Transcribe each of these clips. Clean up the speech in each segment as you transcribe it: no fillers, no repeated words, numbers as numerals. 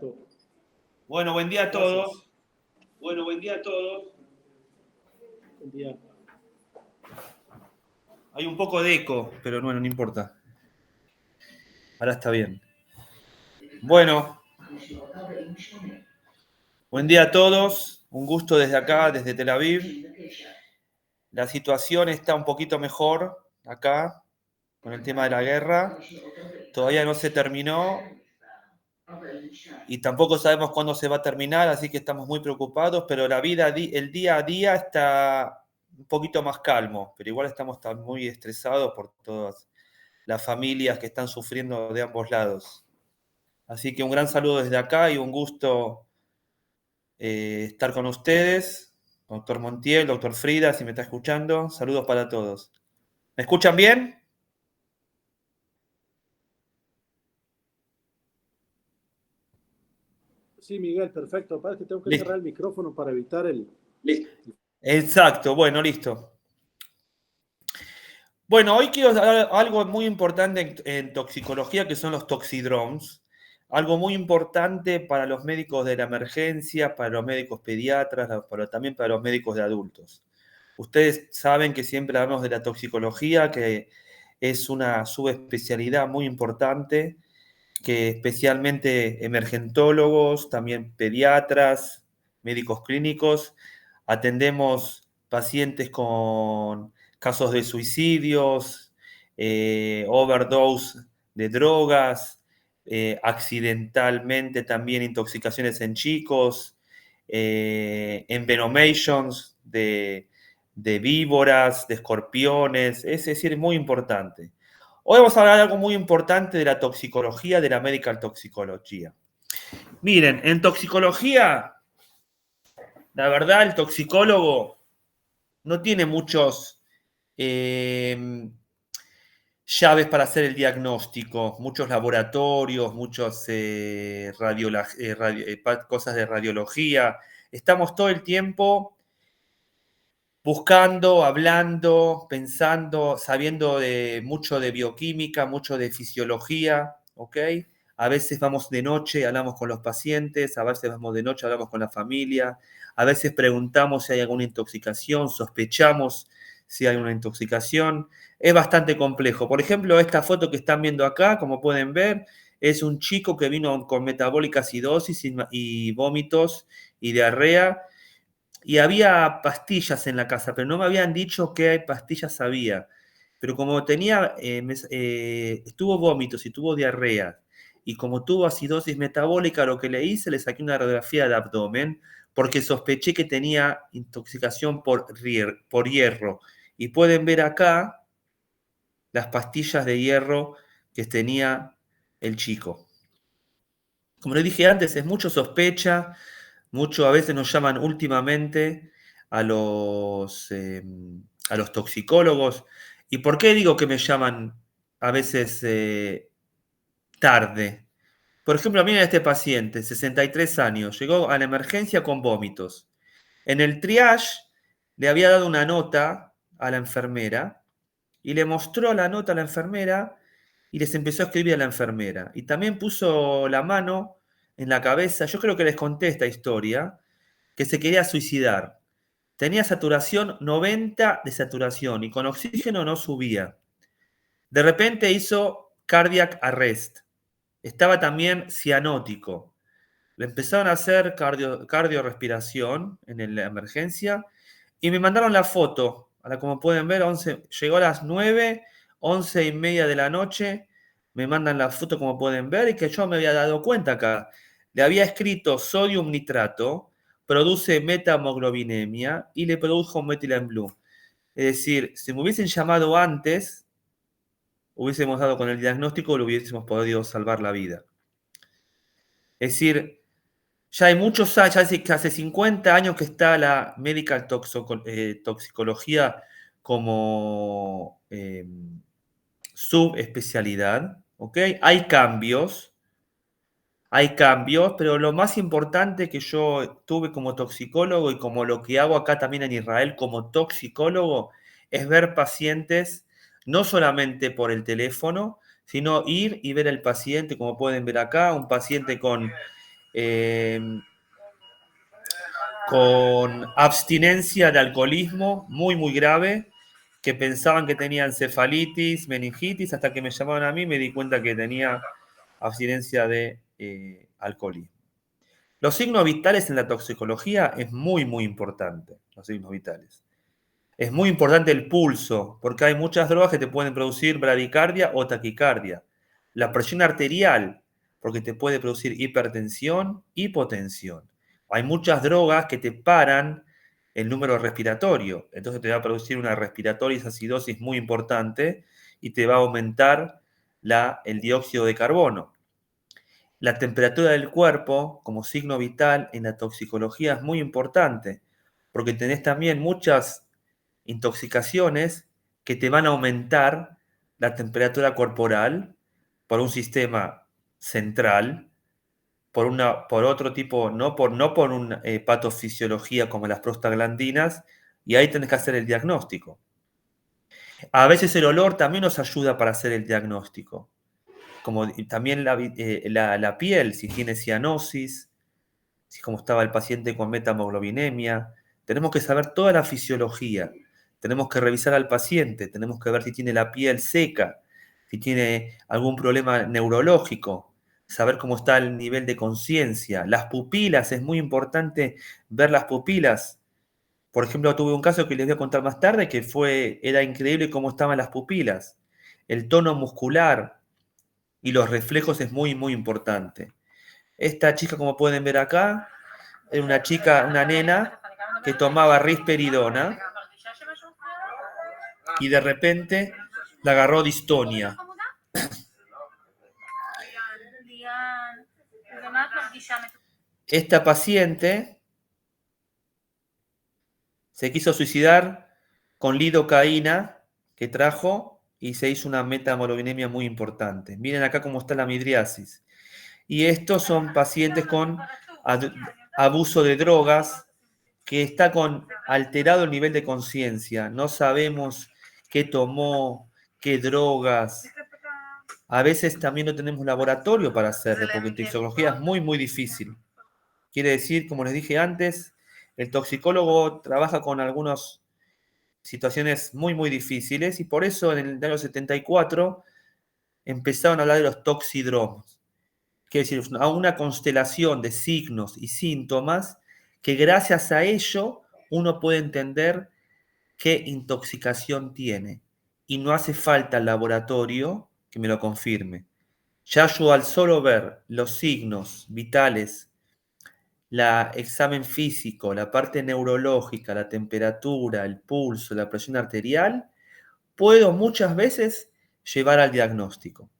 Perfecto. Bueno, buen día a todos. Bueno, buen día a todos. Buen día. Hay un poco de eco, pero bueno, no importa. Ahora está bien. Bueno, buen día a todos. Un gusto desde acá, desde Tel Aviv. La situación está un poquito mejor acá con el tema de la guerra. Todavía no se terminó y tampoco sabemos cuándo se va a terminar, así que estamos muy preocupados, pero la vida, el día a día está un poquito más calmo, pero igual estamos muy estresados por todas las familias que están sufriendo de ambos lados. Así que un gran saludo desde acá y un gusto estar con ustedes, doctor Montiel, doctor Frida, si me está escuchando, saludos para todos. ¿Me escuchan bien? Sí, Miguel, perfecto. Parece que tengo que cerrar el micrófono para evitar el... Listo. Exacto, bueno, listo. Bueno, hoy quiero hablar algo muy importante en toxicología, que son los toxidromes. Algo muy importante para los médicos de la emergencia, para los médicos pediatras, pero también para los médicos de adultos. Ustedes saben que siempre hablamos de la toxicología, que es una subespecialidad muy importante, que especialmente emergentólogos, también pediatras, médicos clínicos, atendemos pacientes con casos de suicidios, overdose de drogas, accidentalmente también intoxicaciones en chicos, envenomations de víboras, de escorpiones, es decir, muy importante. Hoy vamos a hablar de algo muy importante de la toxicología, de la medical toxicología. Miren, en toxicología, la verdad, el toxicólogo no tiene muchos llaves para hacer el diagnóstico, muchos laboratorios, muchas cosas de radiología. Estamos todo el tiempo buscando, hablando, pensando, sabiendo mucho de bioquímica, mucho de fisiología, ¿ok? A veces vamos de noche, hablamos con los pacientes, a veces vamos de noche, hablamos con la familia, a veces preguntamos si hay alguna intoxicación, sospechamos si hay una intoxicación. Es bastante complejo. Por ejemplo, esta foto que están viendo acá, como pueden ver, es un chico que vino con metabólica acidosis y vómitos y diarrea. Y había pastillas en la casa, pero no me habían dicho qué pastillas había. Pero como tenía, tuvo vómitos y tuvo diarrea, y como tuvo acidosis metabólica, lo que le hice, le saqué una radiografía de abdomen, porque sospeché que tenía intoxicación por hierro. Y pueden ver acá las pastillas de hierro que tenía el chico. Como les dije antes, es mucho sospecha, mucho, a veces nos llaman últimamente a los toxicólogos. ¿Y por qué digo que me llaman a veces tarde? Por ejemplo, miren a este paciente, 63 años, llegó a la emergencia con vómitos. En el triage le había dado una nota a la enfermera y le mostró la nota a la enfermera y les empezó a escribir a la enfermera. Y también puso la mano en la cabeza, yo creo que les conté esta historia, que se quería suicidar. Tenía saturación 90 de saturación y con oxígeno no subía. De repente hizo cardiac arrest. Estaba también cianótico. Le empezaron a hacer cardiorrespiración en la emergencia y me mandaron la foto. Ahora, como pueden ver, llegó a las 9, 11:30 de la noche. Me mandan la foto, como pueden ver, y que yo me había dado cuenta acá. Le había escrito sodium nitrato, produce metamoglobinemia y le produjo methylene blue. Es decir, si me hubiesen llamado antes, hubiésemos dado con el diagnóstico y le hubiésemos podido salvar la vida. Es decir, ya hay muchos años, ya hace 50 años que está la medical toxicología como subespecialidad, ¿ok? Hay cambios, pero lo más importante que yo tuve como toxicólogo y como lo que hago acá también en Israel como toxicólogo es ver pacientes no solamente por el teléfono, sino ir y ver al paciente, como pueden ver acá, un paciente con con abstinencia de alcoholismo muy, muy grave, que pensaban que tenía encefalitis, meningitis, hasta que me llamaron a mí y me di cuenta que tenía abstinencia de alcoholismo. Los signos vitales en la toxicología es muy, muy importante, los signos vitales. Es muy importante el pulso, porque hay muchas drogas que te pueden producir bradicardia o taquicardia. La presión arterial, porque te puede producir hipertensión, hipotensión. Hay muchas drogas que te paran el número respiratorio, entonces te va a producir una respiratoris acidosis muy importante y te va a aumentar el dióxido de carbono. La temperatura del cuerpo como signo vital en la toxicología es muy importante, porque tenés también muchas intoxicaciones que te van a aumentar la temperatura corporal por un sistema central, por otro tipo, no por una patofisiología como las prostaglandinas, y ahí tenés que hacer el diagnóstico. A veces el olor también nos ayuda para hacer el diagnóstico, como también la piel, si tiene cianosis, si como estaba el paciente con metamoglobinemia. Tenemos que saber toda la fisiología, tenemos que revisar al paciente, tenemos que ver si tiene la piel seca, si tiene algún problema neurológico, saber cómo está el nivel de conciencia. Las pupilas, es muy importante ver las pupilas. Por ejemplo, tuve un caso que les voy a contar más tarde que era increíble cómo estaban las pupilas. El tono muscular y los reflejos es muy, muy importante. Esta chica, como pueden ver acá, era una chica, una nena, que tomaba risperidona y de repente la agarró distonia. Esta paciente se quiso suicidar con lidocaína que trajo y se hizo una metamoglobinemia muy importante. Miren acá cómo está la midriasis. Y estos son pacientes con abuso de drogas, que está con alterado el nivel de conciencia. No sabemos qué tomó, qué drogas. A veces también no tenemos laboratorio para hacerlo, porque en toxicología es muy, muy difícil. Quiere decir, como les dije antes, el toxicólogo trabaja con algunas situaciones muy, muy difíciles y por eso en el año 74 empezaron a hablar de los toxidromos. Quiere decir, a una constelación de signos y síntomas que gracias a ello uno puede entender qué intoxicación tiene. Y no hace falta el laboratorio que me lo confirme. Ya yo al solo ver los signos vitales, el examen físico, la parte neurológica, la temperatura, el pulso, la presión arterial, puedo muchas veces llevar al diagnóstico.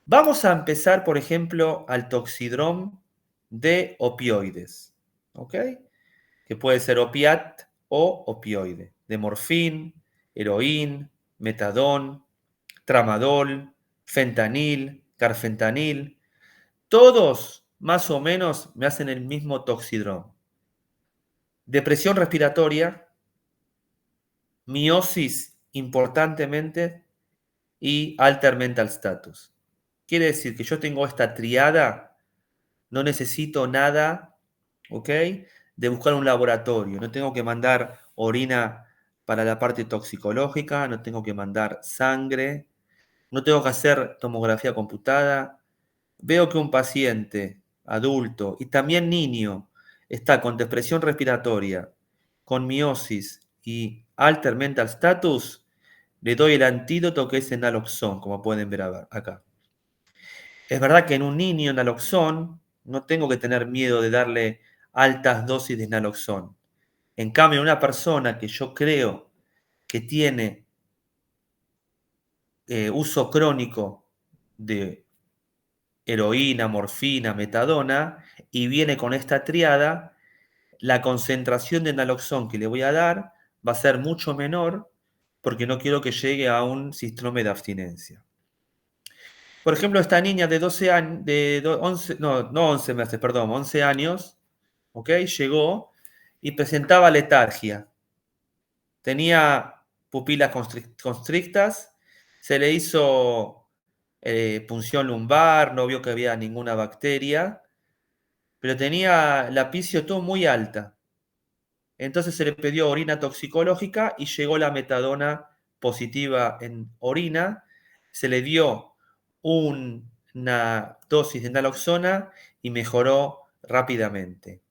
Vamos a empezar, por ejemplo, al toxidrome de opioides, ¿ok? Que puede ser opiat o opioide, de morfín, heroína, metadón, tramadol, fentanil, carfentanil. Todos más o menos me hacen el mismo toxidrome. Depresión respiratoria, miosis importantemente y alter mental status. Quiere decir que yo tengo esta triada, no necesito nada, ¿ok? De buscar un laboratorio. No tengo que mandar orina para la parte toxicológica, no tengo que mandar sangre, no tengo que hacer tomografía computada. Veo que un paciente adulto y también niño está con depresión respiratoria, con miosis y alter mental status, le doy el antídoto que es el naloxón, como pueden ver acá. Es verdad que en un niño naloxón no tengo que tener miedo de darle altas dosis de naloxón. En cambio, una persona que yo creo que tiene uso crónico de heroína, morfina, metadona y viene con esta triada, la concentración de naloxón que le voy a dar va a ser mucho menor porque no quiero que llegue a un síndrome de abstinencia. Por ejemplo, esta niña de 12 años, 11, no 11 meses, perdón, 11 años, ¿ok? Llegó y presentaba letargia. Tenía pupilas constrictas, se le hizo punción lumbar, no vio que había ninguna bacteria pero tenía la PCO2 muy alta. Entonces se le pidió orina toxicológica y llegó la metadona positiva en orina. Se le dio una dosis de naloxona y mejoró rápidamente.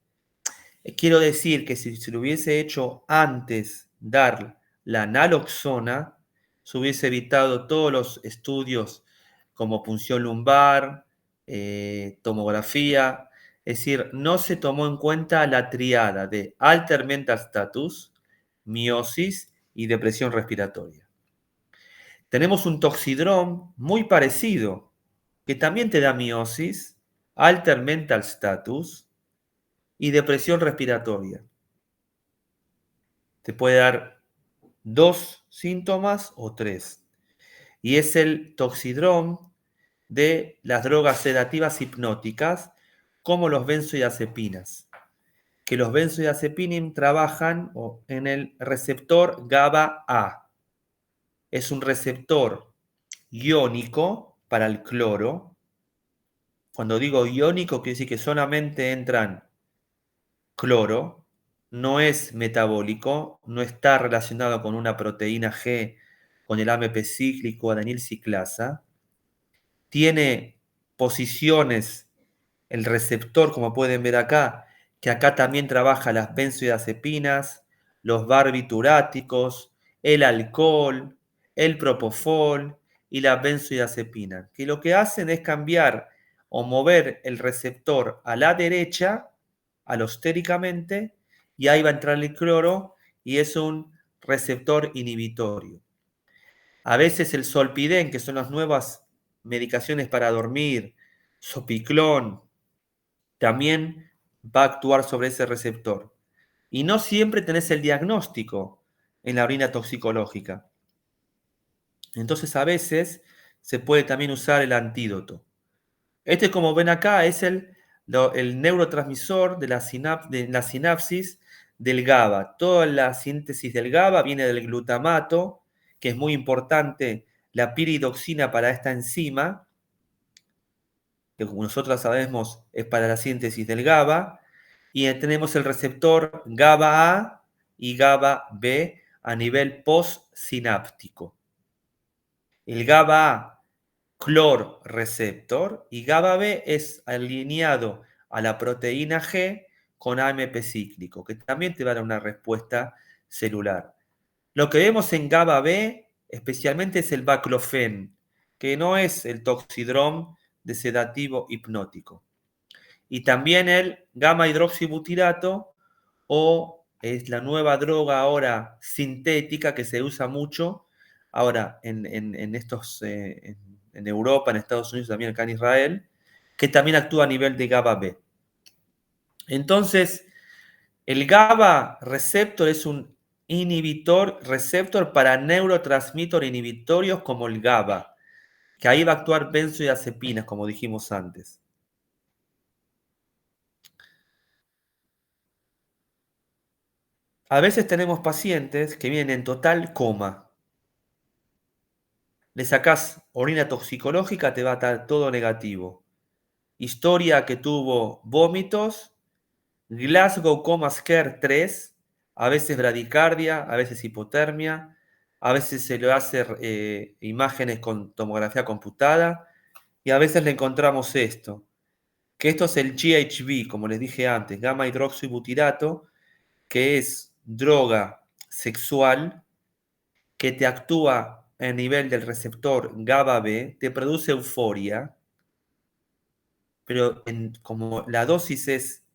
Quiero decir que si se lo hubiese hecho antes dar la naloxona, se hubiese evitado todos los estudios como punción lumbar, tomografía. Es decir, no se tomó en cuenta la triada de Altered Mental Status, miosis y depresión respiratoria. Tenemos un toxidrome muy parecido, que también te da miosis, Altered Mental Status y depresión respiratoria. Te puede dar 2 síntomas o 3. Y es el toxidrome de las drogas sedativas hipnóticas, como los benzodiazepinas. Que los benzodiazepines trabajan en el receptor GABA-A. Es un receptor iónico para el cloro. Cuando digo iónico, quiere decir que solamente entran cloro, no es metabólico, no está relacionado con una proteína G, con el AMP cíclico, adenil ciclasa. Tiene posiciones, el receptor, como pueden ver acá, que acá también trabaja las benzodiazepinas, los barbituráticos, el alcohol, el propofol y la benzodiazepina, que lo que hacen es cambiar o mover el receptor a la derecha, alostéricamente, y ahí va a entrar el cloro y es un receptor inhibitorio. A veces el solpidem, que son las nuevas medicaciones para dormir, sopiclón, también va a actuar sobre ese receptor. Y no siempre tenés el diagnóstico en la orina toxicológica. Entonces a veces se puede también usar el antídoto. Este, como ven acá, es el neurotransmisor de la sinapsis del GABA. Toda la síntesis del GABA viene del glutamato, que es muy importante la piridoxina para esta enzima, que como nosotros sabemos es para la síntesis del GABA, y tenemos el receptor GABA-A y GABA-B a nivel postsináptico. El GABA-A, clor receptor, y GABA-B es alineado a la proteína G con AMP cíclico, que también te va a dar una respuesta celular. Lo que vemos en GABA-B especialmente es el baclofen, que no es el toxidrome de sedativo hipnótico. Y también el gamma hidroxibutirato, o es la nueva droga ahora sintética que se usa mucho ahora en Europa, en Estados Unidos, también acá en Israel, que también actúa a nivel de GABA-B. Entonces, el GABA receptor es un inhibitor receptor para neurotransmisores inhibitorios como el GABA, que ahí va a actuar benzodiazepinas, como dijimos antes. A veces tenemos pacientes que vienen en total coma. Le sacás orina toxicológica, te va a estar todo negativo. Historia que tuvo vómitos, Glasgow Coma Scare 3, a veces bradicardia, a veces hipotermia, a veces se le hace imágenes con tomografía computada y a veces le encontramos esto, que esto es el GHB, como les dije antes, gamma hidroxibutirato, que es droga sexual que te actúa a nivel del receptor GABA-B, te produce euforia, pero como la dosis es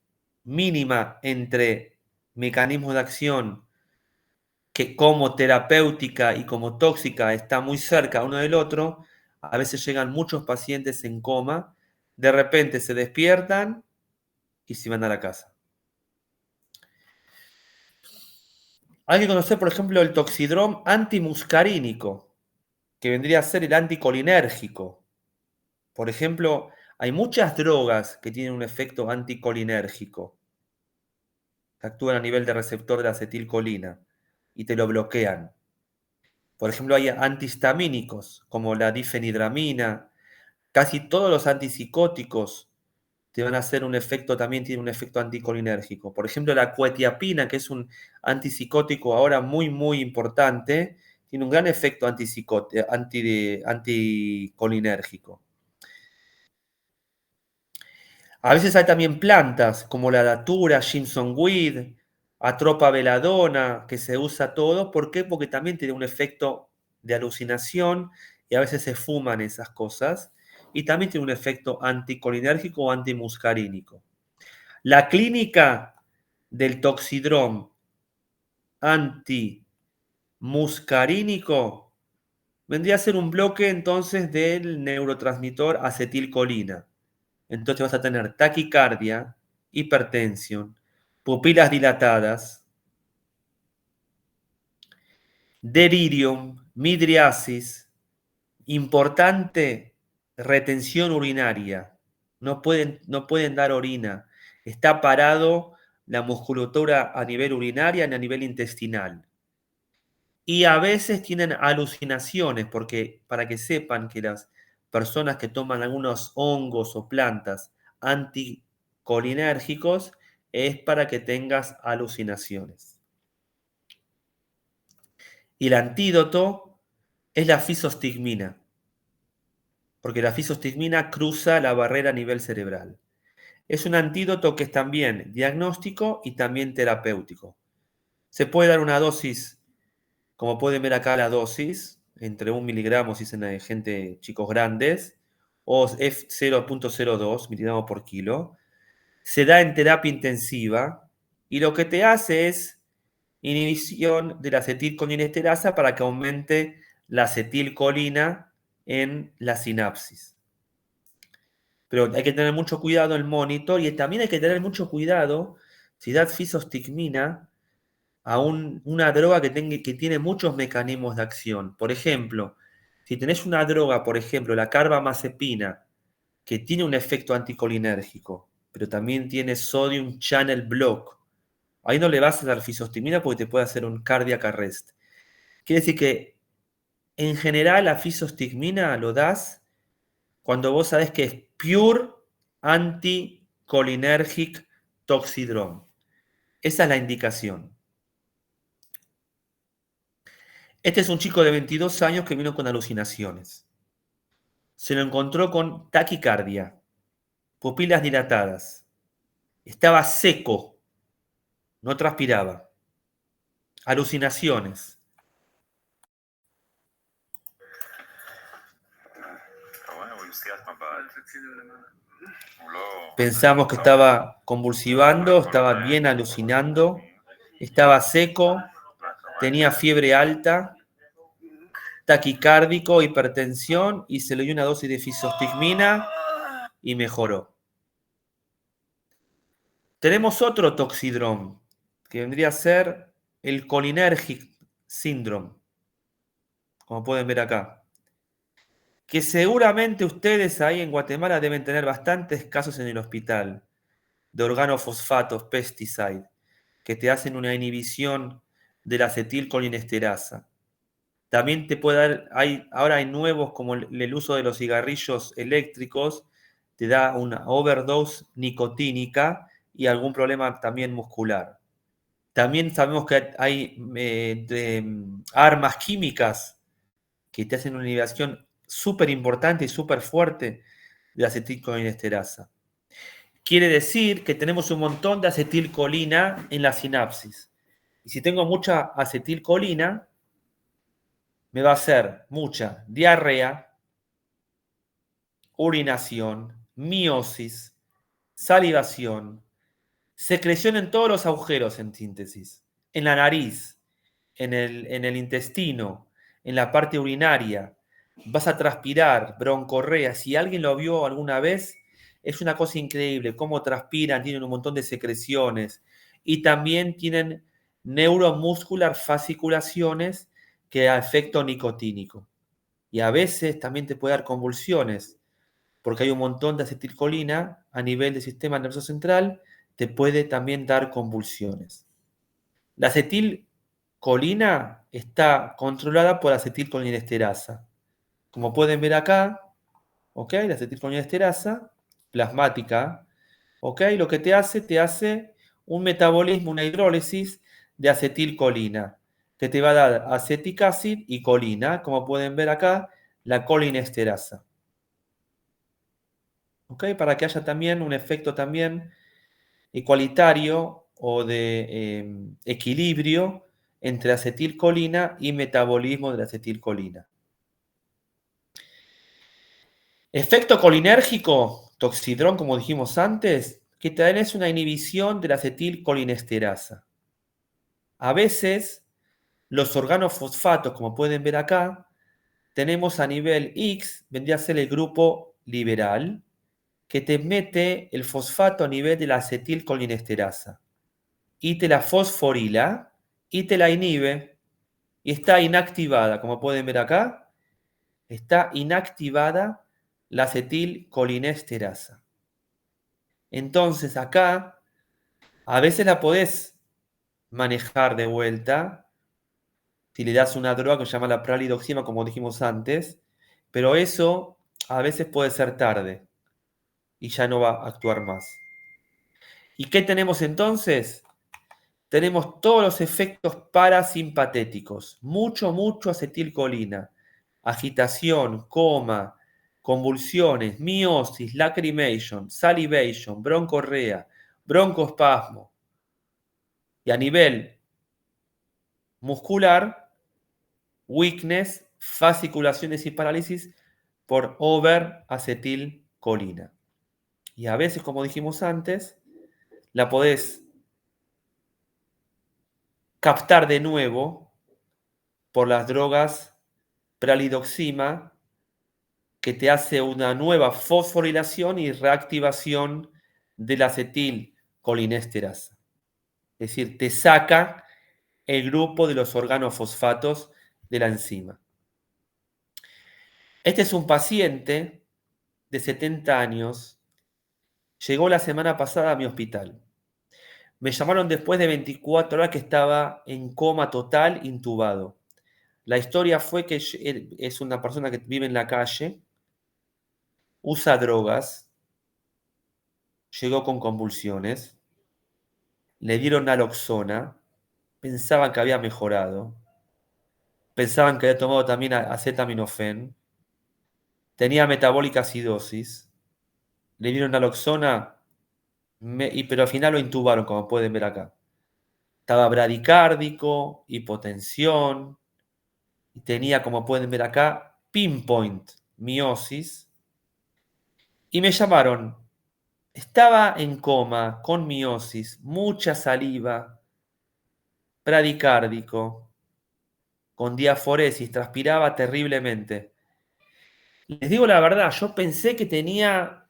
mínima entre mecanismos de acción que como terapéutica y como tóxica está muy cerca uno del otro, a veces llegan muchos pacientes en coma, de repente se despiertan y se van a la casa. Hay que conocer, por ejemplo, el toxidrome antimuscarínico, que vendría a ser el anticolinérgico. Por ejemplo, hay muchas drogas que tienen un efecto anticolinérgico, que actúan a nivel de receptor de acetilcolina y te lo bloquean. Por ejemplo, hay antihistamínicos como la difenidramina. Casi todos los antipsicóticos te van a hacer un efecto, también tiene un efecto anticolinérgico. Por ejemplo, la quetiapina, que es un antipsicótico ahora muy, muy importante, tiene un gran efecto anticolinérgico. A veces hay también plantas como la datura, Jimson weed, Atropa belladonna, que se usa todo. ¿Por qué? Porque también tiene un efecto de alucinación y a veces se fuman esas cosas. Y también tiene un efecto anticolinérgico o antimuscarínico. La clínica del toxidrome antimuscarínico vendría a ser un bloque entonces del neurotransmisor acetilcolina. Entonces vas a tener taquicardia, hipertensión, pupilas dilatadas, delirium, midriasis, importante retención urinaria. No pueden dar orina. Está parado la musculatura a nivel urinaria y a nivel intestinal. Y a veces tienen alucinaciones, porque para que sepan que las personas que toman algunos hongos o plantas anticolinérgicos es para que tengas alucinaciones. Y el antídoto es la fisostigmina, porque la fisostigmina cruza la barrera a nivel cerebral. Es un antídoto que es también diagnóstico y también terapéutico. Se puede dar una dosis, como pueden ver acá la dosis, entre 1 miligramo si es en gente, chicos grandes, o es 0.02 miligramos por kilo. Se da en terapia intensiva y lo que te hace es inhibición de la acetilcolinesterasa para que aumente la acetilcolina en la sinapsis. Pero hay que tener mucho cuidado en el monitor y también hay que tener mucho cuidado si das fisostigmina a una droga que tiene muchos mecanismos de acción. Por ejemplo, si tenés una droga, por ejemplo, la carbamazepina, que tiene un efecto anticolinérgico, pero también tiene sodium channel block, ahí no le vas a dar fisostigmina porque te puede hacer un cardiac arrest. Quiere decir que en general la fisostigmina lo das cuando vos sabés que es pure anticholinergic toxidrome. Esa es la indicación. Este es un chico de 22 años que vino con alucinaciones. Se lo encontró con taquicardia, pupilas dilatadas. Estaba seco, no transpiraba. Alucinaciones. Pensamos que estaba convulsivando, estaba bien alucinando, estaba seco, tenía fiebre alta, taquicárdico, hipertensión y se le dio una dosis de fisostigmina y mejoró. Tenemos otro toxidrome, que vendría a ser el cholinergic syndrome, como pueden ver acá, que seguramente ustedes ahí en Guatemala deben tener bastantes casos en el hospital de organofosfatos, pesticide, que te hacen una inhibición de la acetilcolinesterasa. También te puede dar, ahora hay nuevos como el uso de los cigarrillos eléctricos, te da una overdose nicotínica y algún problema también muscular. También sabemos que hay armas químicas que te hacen una inhibición súper importante y súper fuerte de la acetilcolinesterasa. Quiere decir que tenemos un montón de acetilcolina en la sinapsis. Y si tengo mucha acetilcolina, me va a hacer mucha diarrea, urinación, miosis, salivación, secreción en todos los agujeros, en síntesis, en la nariz, en el intestino, en la parte urinaria. Vas a transpirar, broncorrea. Si alguien lo vio alguna vez, es una cosa increíble cómo transpiran, tienen un montón de secreciones y también tienen neuromuscular fasciculaciones que da efecto nicotínico. Y a veces también te puede dar convulsiones, porque hay un montón de acetilcolina a nivel del sistema nervioso central, te puede también dar convulsiones. La acetilcolina está controlada por acetilcolinesterasa. Como pueden ver acá, ¿ok? La acetilcolinesterasa plasmática ¿Ok? Lo que te hace un metabolismo, una hidrólisis de acetilcolina, que te va a dar acetic acid y colina, como pueden ver acá, la colinesterasa. ¿Ok? Para que haya también un efecto también igualitario o de equilibrio entre acetilcolina y metabolismo de la acetilcolina. Efecto colinérgico, toxidrón, como dijimos antes, que también es una inhibición de la acetilcolinesterasa. A veces, los organofosfatos, como pueden ver acá, tenemos a nivel X, vendría a ser el grupo liberal, que te mete el fosfato a nivel de la acetilcolinesterasa y te la fosforila y te la inhibe y está inactivada, como pueden ver acá, está inactivada la acetilcolinesterasa. Entonces acá a veces la podés manejar de vuelta si le das una droga que se llama la pralidoxima, como dijimos antes, pero eso a veces puede ser tarde y ya no va a actuar más. ¿Y qué tenemos entonces? Tenemos todos los efectos parasimpatéticos, mucho acetilcolina, agitación, coma, convulsiones, miosis, lacrimation, salivation, broncorrea, broncoespasmo. Y a nivel muscular, weakness, fasciculaciones y parálisis por overacetilcolina. Y a veces, como dijimos antes, la podés captar de nuevo por las drogas pralidoxima, que te hace una nueva fosforilación y reactivación de la acetilcolinesterasa. Es decir, te saca el grupo de los organofosfatos de la enzima. Este es un paciente de 70 años. Llegó la semana pasada a mi hospital. Me llamaron después de 24 horas que estaba en coma total, intubado. La historia fue que él es una persona que vive en la calle, usa drogas, llegó con convulsiones, le dieron naloxona, pensaban que había mejorado, pensaban que había tomado también acetaminofén, tenía metabólica acidosis, le dieron naloxona, pero al final lo intubaron, como pueden ver acá. Estaba bradicárdico, hipotensión, y tenía, como pueden ver acá, pinpoint miosis, y me llamaron. Estaba en coma, con miosis, mucha saliva, bradicárdico, con diaforesis, transpiraba terriblemente. Les digo la verdad, yo pensé que tenía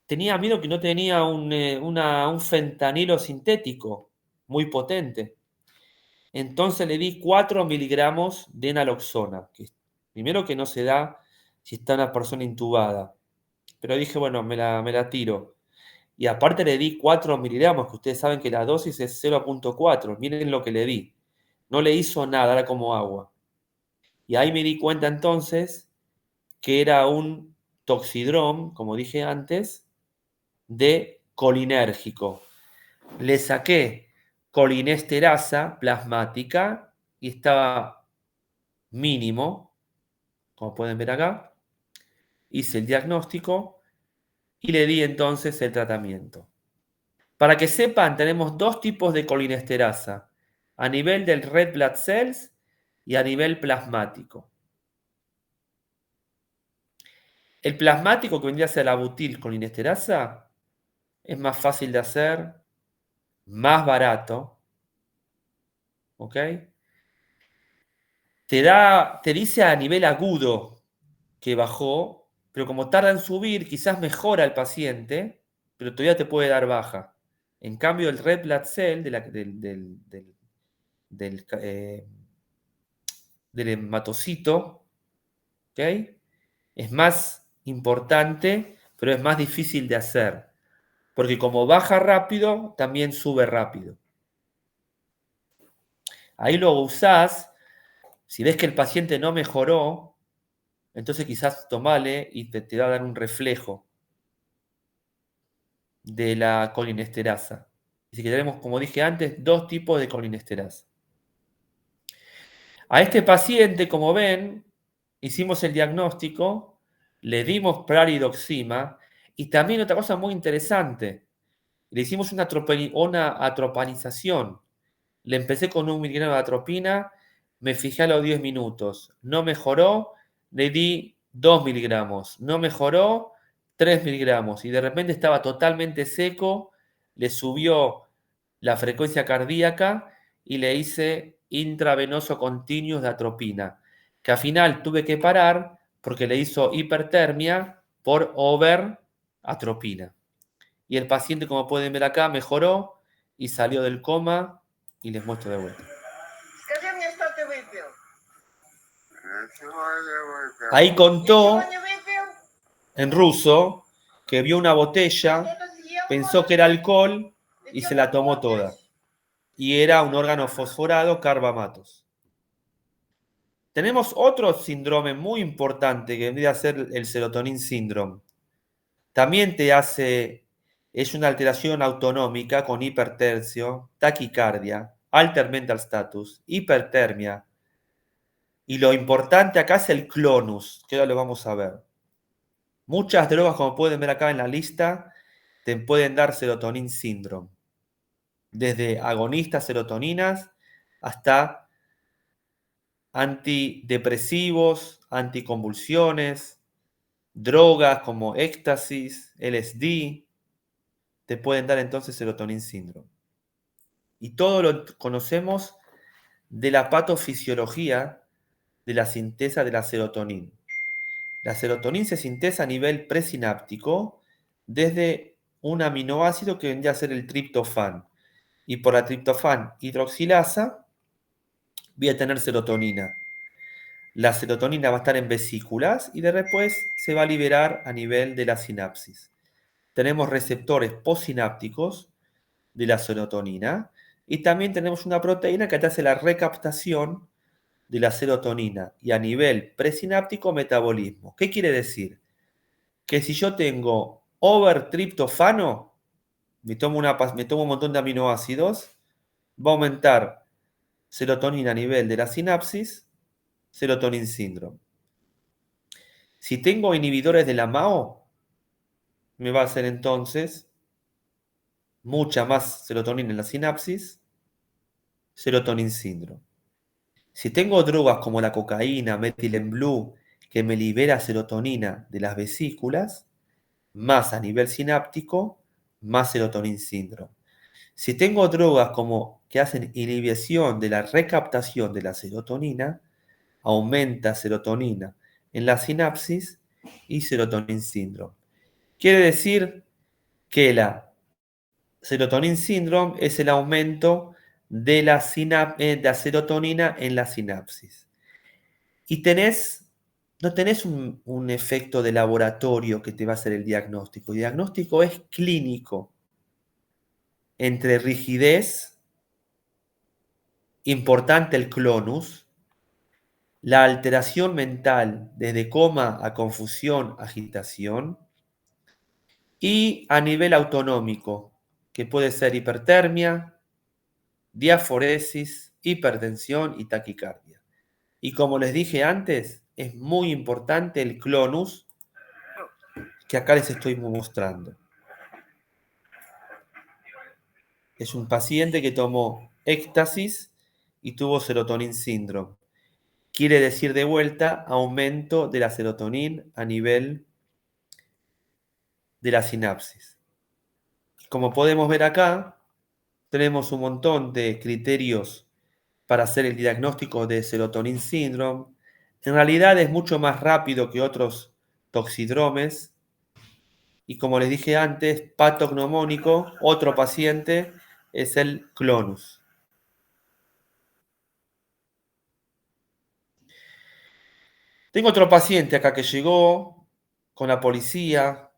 miedo que no tenía un fentanilo sintético muy potente. Entonces le di 4 miligramos de naloxona, que primero que no se da si está una persona intubada. Pero dije, bueno, me la tiro. Y aparte le di 4 miligramos, que ustedes saben que la dosis es 0,4. Miren lo que le di. No le hizo nada, era como agua. Y ahí me di cuenta entonces que era un toxidrón, como dije antes, de colinérgico. Le saqué colinesterasa plasmática y estaba mínimo, como pueden ver acá. Hice el diagnóstico y le di entonces el tratamiento. Para que sepan, tenemos dos tipos de colinesterasa, a nivel del red blood cells y a nivel plasmático. El plasmático, que vendría a ser la butilcolinesterasa, es más fácil de hacer, más barato, ¿ok? Te dice a nivel agudo que bajó, pero como tarda en subir, quizás mejora el paciente, pero todavía te puede dar baja. En cambio, el red blood cell del hematocito, ¿ok? Es más importante, pero es más difícil de hacer, porque como baja rápido, también sube rápido. Ahí lo usás, si ves que el paciente no mejoró, entonces quizás tomale y te va a dar un reflejo. de la colinesterasa. Así que tenemos, como dije antes, dos tipos de colinesterasa. A este paciente, como ven, hicimos el diagnóstico, le dimos pralidoxima y también otra cosa muy interesante, le hicimos una atropanización. Le empecé con 1 miligramo de atropina, me fijé a los 10 minutos, no mejoró, le di 2 miligramos, no mejoró, 3 miligramos y de repente estaba totalmente seco, le subió la frecuencia cardíaca y le hice intravenoso continuo de atropina, que al final tuve que parar porque le hizo hipertermia por overatropina. Y el paciente, como pueden ver acá, mejoró y salió del coma y les muestro de vuelta. Ahí contó en ruso que vio una botella, pensó que era alcohol y se la tomó toda. Y era un órgano fosforado, carbamatos. Tenemos otro síndrome muy importante que vendría a ser el serotonin síndrome. También es una alteración autonómica con hipertercio, taquicardia, alter mental status, hipertermia. Y lo importante acá es el clonus, que ahora lo vamos a ver. Muchas drogas, como pueden ver acá en la lista, te pueden dar serotonin síndrome. Desde agonistas serotoninas hasta antidepresivos, anticonvulsiones, drogas como éxtasis, LSD, te pueden dar entonces serotonin síndrome. Y todo lo conocemos de la patofisiología de la sintesa de la serotonina. La serotonina se sintesa a nivel presináptico desde un aminoácido que vendría a ser el triptofán. Y por la triptofán hidroxilasa voy a tener serotonina. La serotonina va a estar en vesículas y después se va a liberar a nivel de la sinapsis. Tenemos receptores postsinápticos de la serotonina y también tenemos una proteína que te hace la recaptación de la serotonina y a nivel presináptico metabolismo. ¿Qué quiere decir? Que si yo tengo overtriptofano, me tomo un montón de aminoácidos, va a aumentar serotonina a nivel de la sinapsis, serotonin síndrome. Si tengo inhibidores de la MAO, me va a hacer entonces mucha más serotonina en la sinapsis, serotonin síndrome. Si tengo drogas como la cocaína, Methylene Blue, que me libera serotonina de las vesículas, más a nivel sináptico, más serotonin síndrome. Si tengo drogas como que hacen inhibición de la recaptación de la serotonina, aumenta serotonina en la sinapsis y serotonin síndrome. Quiere decir que la serotonin síndrome es el aumento de la serotonina en la sinapsis. Y no tenés un efecto de laboratorio que te va a hacer el diagnóstico. El diagnóstico es clínico, entre rigidez, importante el clonus, la alteración mental desde coma a confusión, agitación, y a nivel autonómico, que puede ser hipertermia, diaforesis, hipertensión y taquicardia. Y como les dije antes, es muy importante el clonus que acá les estoy mostrando. Es un paciente que tomó éxtasis y tuvo serotonin síndrome. Quiere decir de vuelta aumento de la serotonina a nivel de la sinapsis. Como podemos ver acá, tenemos un montón de criterios para hacer el diagnóstico de serotonin síndrome. En realidad es mucho más rápido que otros toxidromes. Y como les dije antes, patognomónico, otro paciente, es el clonus. Tengo otro paciente acá que llegó con la policía,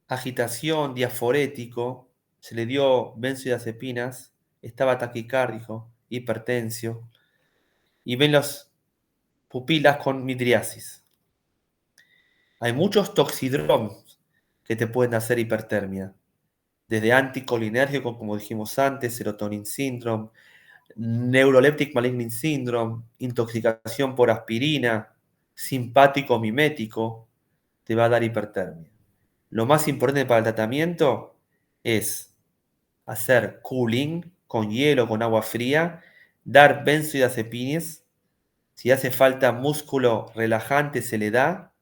agitación, diaforético, se le dio benzodiazepinas, estaba taquicárdico, hipertensio, y ven las pupilas con midriasis. Hay muchos toxidromes que te pueden hacer hipertermia. desde anticolinérgico, como dijimos antes, serotonin syndrome, neuroleptic malignant syndrome, intoxicación por aspirina, simpático mimético, te va a dar hipertermia. Lo más importante para el tratamiento es hacer cooling con hielo, con agua fría, dar benzodiazepines. Si hace falta músculo relajante, se le da.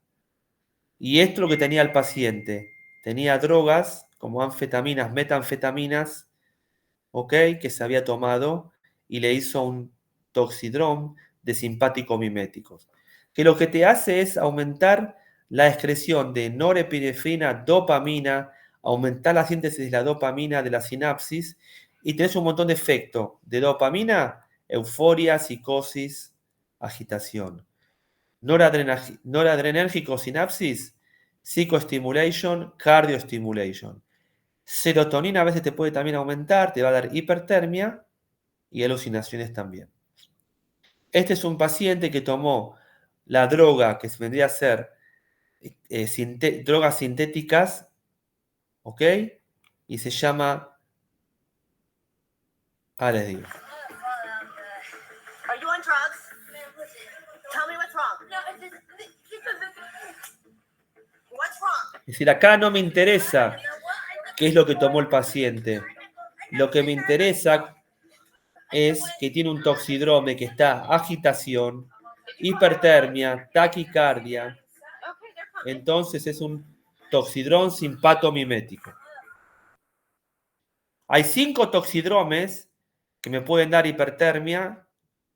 Y esto es lo que tenía el paciente. Tenía drogas como anfetaminas, metanfetaminas, ¿ok? Que se había tomado y le hizo un toxidrome de simpático miméticos. Que lo que te hace es aumentar la excreción de norepinefrina, dopamina, aumentar la síntesis de la dopamina de la sinapsis y tenés un montón de efectos de dopamina, euforia, psicosis, agitación. Noradrenérgico sinapsis, psicoestimulation, cardiostimulation. Serotonina a veces te puede también aumentar, te va a dar hipertermia y alucinaciones también. Este es un paciente que tomó la droga que vendría a ser drogas sintéticas, ¿ok? Y se llama, les digo. Are you on drugs? Tell me what's wrong. What's wrong? Es decir, acá no me interesa qué es lo que tomó el paciente. Lo que me interesa es que tiene un toxidrome que está agitación, hipertermia, taquicardia. Entonces es un toxidrón simpatomimético. Hay 5 toxidromes que me pueden dar hipertermia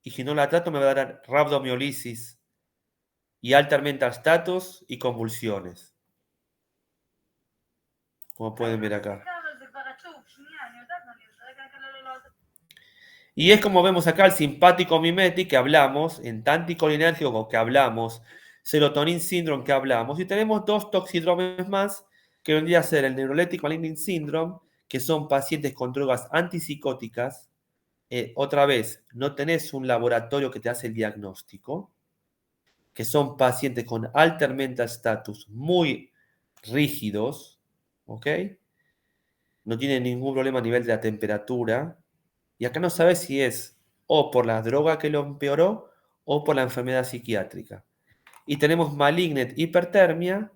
y si no la trato me va a dar rhabdomiolisis y alter mental status y convulsiones. Como pueden ver acá. Y es como vemos acá el simpático mimético que hablamos, en anticolinérgico que hablamos, serotonin syndrome que hablamos, y tenemos 2 toxidromes más que vendría a ser el neuroleptic malignant syndrome, que son pacientes con drogas antipsicóticas. Otra vez, no tenés un laboratorio que te hace el diagnóstico, que son pacientes con alter mental status muy rígidos, ¿ok? No tienen ningún problema a nivel de la temperatura. Y acá no sabes si es o por la droga que lo empeoró o por la enfermedad psiquiátrica. Y tenemos malignant hipertermia,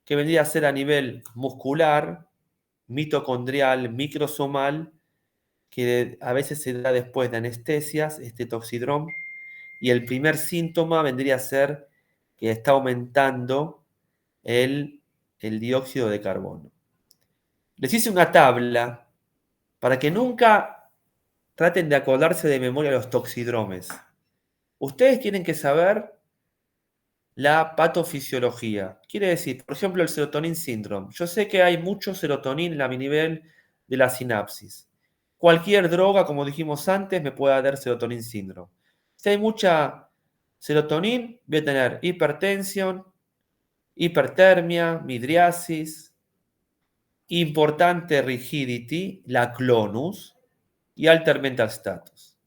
que vendría a ser a nivel muscular, mitocondrial, microsomal, que a veces se da después de anestesias, este toxidrome. Y el primer síntoma vendría a ser que está aumentando el dióxido de carbono. Les hice una tabla para que nunca traten de acordarse de memoria los toxidromes. Ustedes tienen que saber la patofisiología. Quiere decir, por ejemplo, el serotonin syndrome. Yo sé que hay mucho serotonina a mi nivel de la sinapsis. Cualquier droga, como dijimos antes, me puede dar serotonin syndrome. Si hay mucha serotonina, voy a tener hipertensión, hipertermia, midriasis, importante rigidity, la clonus y alter mental status.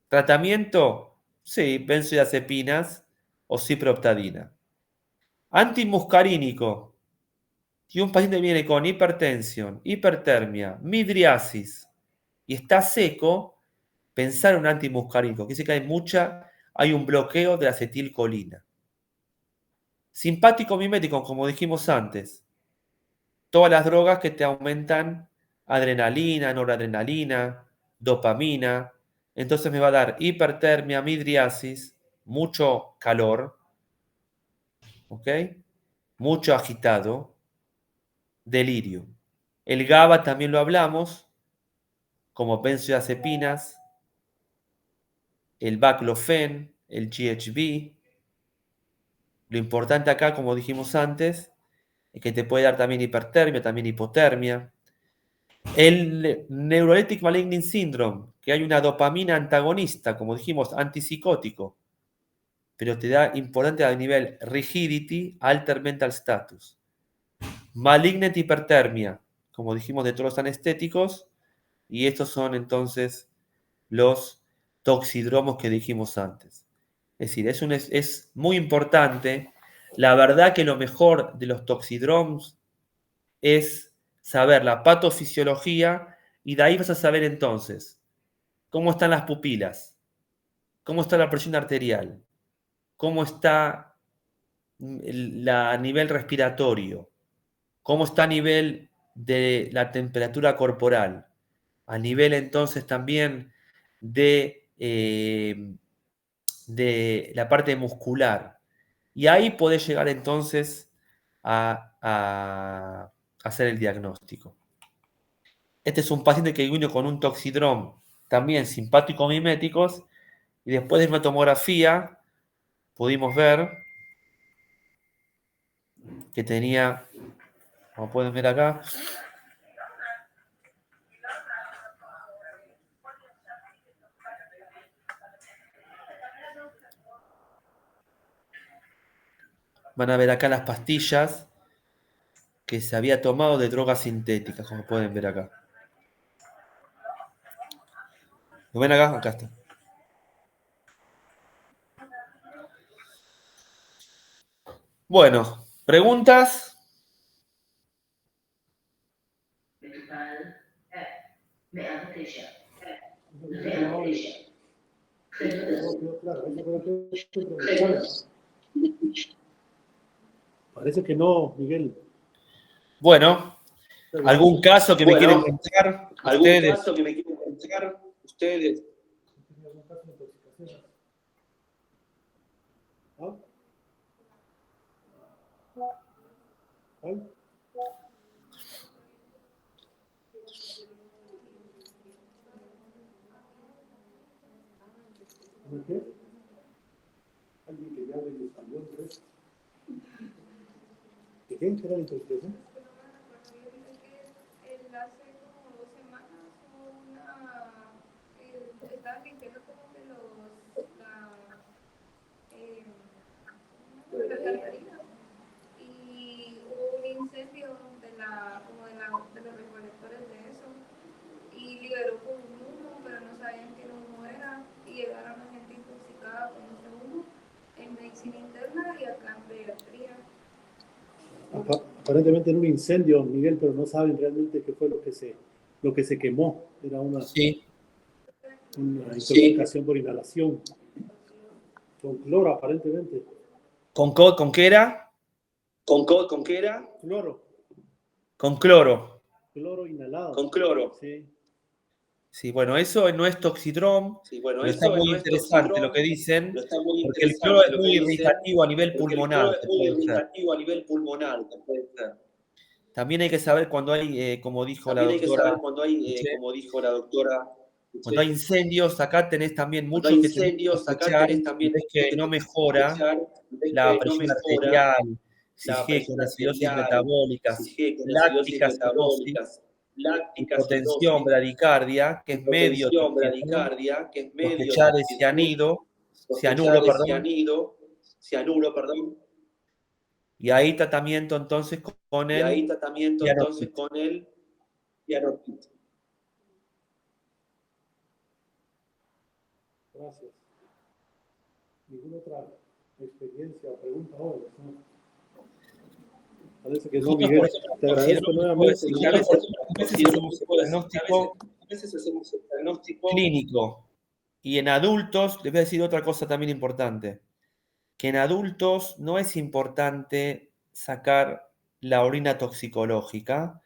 Tratamiento, sí, benzodiazepinas o ciprofloxacina. Antimuscarínico. Si un paciente viene con hipertensión, hipertermia, midriasis y está seco, pensar en un antimuscarínico. Que dice que hay un bloqueo de acetilcolina. Simpático mimético, como dijimos antes. Todas las drogas que te aumentan adrenalina, noradrenalina, dopamina. Entonces me va a dar hipertermia, midriasis, mucho calor, ¿ok? Mucho agitado, delirio. El GABA también lo hablamos, como benzodiazepinas, el baclofen, el GHB. Lo importante acá, como dijimos antes, es que te puede dar también hipertermia, también hipotermia. El neuroleptic malignant syndrome, que hay una dopamina antagonista, como dijimos, antipsicótico, pero te da importante a nivel rigidity, alter mental status. Malignant hipertermia, como dijimos, de todos los anestéticos, y estos son entonces los toxidromos que dijimos antes. Es decir, es muy importante. La verdad que lo mejor de los toxidromes es saber la patofisiología y de ahí vas a saber entonces cómo están las pupilas, cómo está la presión arterial, cómo está a nivel respiratorio, cómo está a nivel de la temperatura corporal, a nivel entonces también de la parte muscular. Y ahí podés llegar entonces a hacer el diagnóstico. Este es un paciente que vino con un toxidrome también simpático-miméticos y después de una tomografía pudimos ver que tenía, como pueden ver acá, van a ver acá las pastillas que se había tomado de drogas sintéticas, como pueden ver acá. ¿Lo ven acá? Acá está. Bueno, ¿preguntas? Parece que no, Miguel. Bueno, ¿algún caso que me quieren contar? ¿Algún Ustedes. caso que me quieran contar ustedes? ¿Ah? ¿Ah? ¿Qué? Alguien que ya hable en español, ¿ves? ¿De qué era la intoxicación? Hace como 2 semanas estaban limpiando como que las alcantarinas y hubo un incendio de los recolectores de eso y liberó como un humo, pero no sabían qué humo era y llegaron a gente intoxicada con ese humo en medicina interna y acá en pediatría. Aparentemente en un incendio, Miguel, pero no saben realmente qué fue lo que se quemó. Era una intoxicación por inhalación. Con cloro, aparentemente. ¿Con qué era? ¿Con qué era? Cloro. Con cloro. Cloro inhalado. Con cloro. Sí. Sí, bueno, eso no es toxidrome, Sí, bueno, pero eso está muy no es interesante toxidrome, lo que dicen, pero está muy porque el interesante cloro es lo muy que dicen, irritativo a nivel porque el pulmonar. cloro es muy puede ser. irritativo a nivel pulmonar, que puede ser. También hay que saber cuando hay, como dijo la También hay que doctora, saber cuando hay, como dijo la doctora, cuando hay incendios, acá tenés también cuando mucho hay que tenés que incendios, acá sospechar, tenés si también ves que no mejora ves la que no presión mejora arterial, si la sigue con presión acidosis arterial, metabólicas, si sigue con acidosis láctica acidosis, metabólicas, láctica hipotensión, acidosis, bradicardia, que es medio hipotensión, toxidrome, bradicardia, que es medio sospechar de cianuro, cianuro, perdón, cianuro, perdón, y ahí tratamiento entonces con y ahí el tratamiento Pianotit. entonces con el Pianotit. Gracias. ¿Ninguna otra experiencia o pregunta ahora? ¿No? Parece que no, Nosotros, Miguel. por ejemplo, Te agradezco nuevamente. decir que a veces hacemos el diagnóstico clínico. Y en adultos, les voy a decir otra cosa también importante, que en adultos no es importante sacar la orina toxicológica,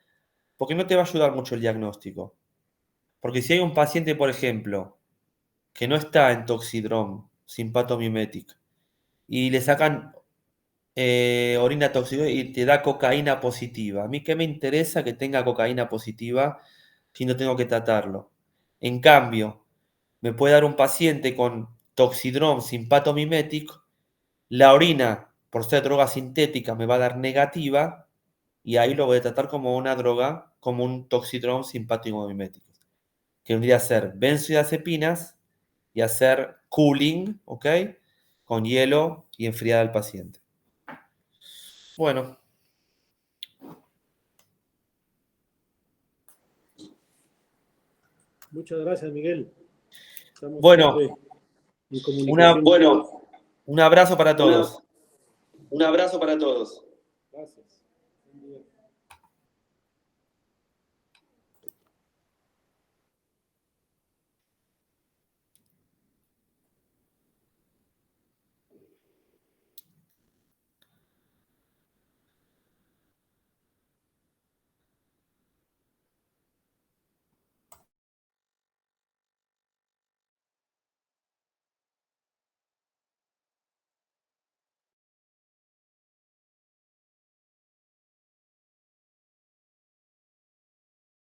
porque no te va a ayudar mucho el diagnóstico. Porque si hay un paciente, por ejemplo, que no está en toxidrome, simpatomimétic, y le sacan orina tóxica y te da cocaína positiva. ¿A mí qué me interesa que tenga cocaína positiva si no tengo que tratarlo? En cambio, me puede dar un paciente con toxidrome simpatomimético, la orina, por ser droga sintética, me va a dar negativa y ahí lo voy a tratar como una droga, como un toxidrome simpatomimético, que vendría a ser benzodiazepinas y hacer cooling, ¿ok? Con hielo y enfriar al paciente. Bueno. Muchas gracias, Miguel. Estamos Bueno, en comunicación. un abrazo para todos. Un abrazo para todos. Gracias.